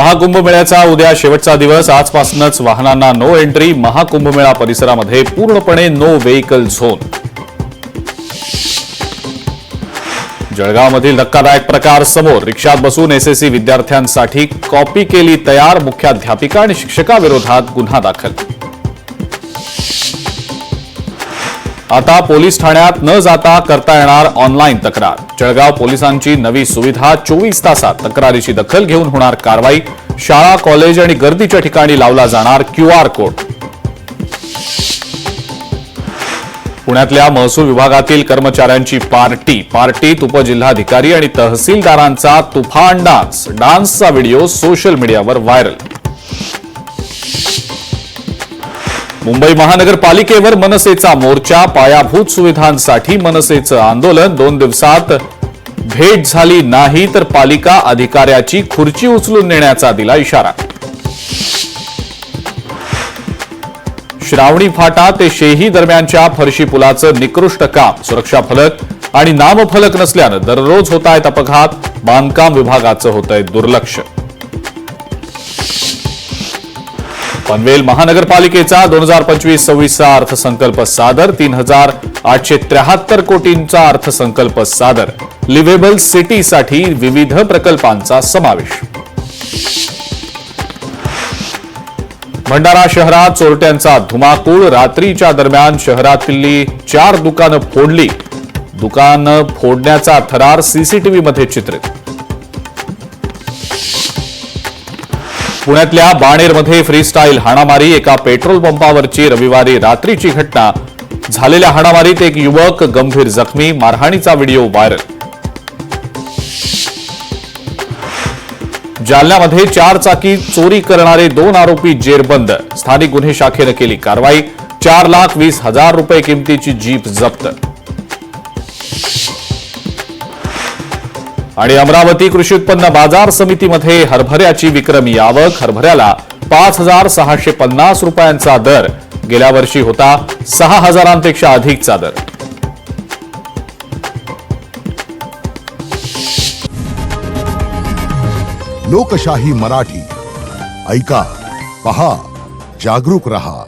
महाकुंभमेळ्याचा उद्या शेवटचा दिवस। आजपासूनच वाहनांना नो एंट्री। महाकुंभमेळा परिसरामध्ये पूर्णपणे नो व्हेकल झोन। जळगावमधील धक्कादायक प्रकार समोर। रिक्षात बसून एसएससी विद्यार्थ्यांसाठी कॉपी केली तयार। मुख्याध्यापिका आणि शिक्षकाविरोधात गुन्हा दाखल। आता पोलीस ठाण्यात न जाता करता येणार ऑनलाईन तक्रार। जळगाव पोलिसांची नवी सुविधा। 24 तासात तक्रारीची दखल घेऊन होणार कारवाई। शाळा, कॉलेज आणि गर्दीच्या ठिकाणी लावला जाणार QR कोड। पुण्यातल्या महसूल विभागातील कर्मचाऱ्यांची पार्टीत उपजिल्हाधिकारी आणि तहसीलदारांचा तुफान डान्सचा व्हिडिओ सोशल मीडियावर व्हायरल। मुंबई महानगरपालिकेवर मनसेचा मोर्चा। पायाभूत सुविधांसाठी मनसेचं आंदोलन। 2 दिवसात भेट झाली नाही तर पालिका अधिकाऱ्याची खुर्ची उचलून नेण्याचा दिला इशारा। श्रावणी फाटा ते शेही दरम्यानच्या फरशी पुलाचं निकृष्ट काम। सुरक्षा फलक आणि नामफलक नसल्यानं दररोज होत आहेत अपघात। बांधकाम विभागाचं होतंय दुर्लक्ष। पनवेल महानगरपालिकेचा 2025-26 अर्थसंकल्प सादर। 3873 कोटींचा अर्थसंकल्प सादर। लिव्हेबल सिटीसाठी विविध प्रकल्पांचा समावेश। भंडारा शहरात चोरट्यांचा धुमाकूळ। रात्रीच्या दरम्यान शहरातली 4 दुकानं फोडली। दुकानं फोडण्याचा थरार सीसीटीव्हीमध्ये चित्रित। पुण्यातल्या बाणेरमध्ये फ्रीस्टाईल हाणामारी। एका पेट्रोल पंपावरची रविवारी रात्रीची घटना। झालेल्या हाणामारीत एक युवक गंभीर जखमी। मारहाणीचा व्हिडिओ व्हायरल। जालन्यामध्ये 4 चाकी चोरी करणारे 2 आरोपी जेरबंद। स्थानिक गुन्हे शाखेनं केली कारवाई। 4,20,000 रुपये किमतीची जीप जप्त। आणि अमरावती कृषी उत्पन्न बाजार समितीमध्ये हरभऱ्याची विक्रमी आवक। हरभऱ्याला 5,650 रुपयांचा दर। गेल्या वर्षी होता 6,000पेक्षा अधिकचा दर। लोकशाही मराठी ऐका, पहा, जागरूक रहा।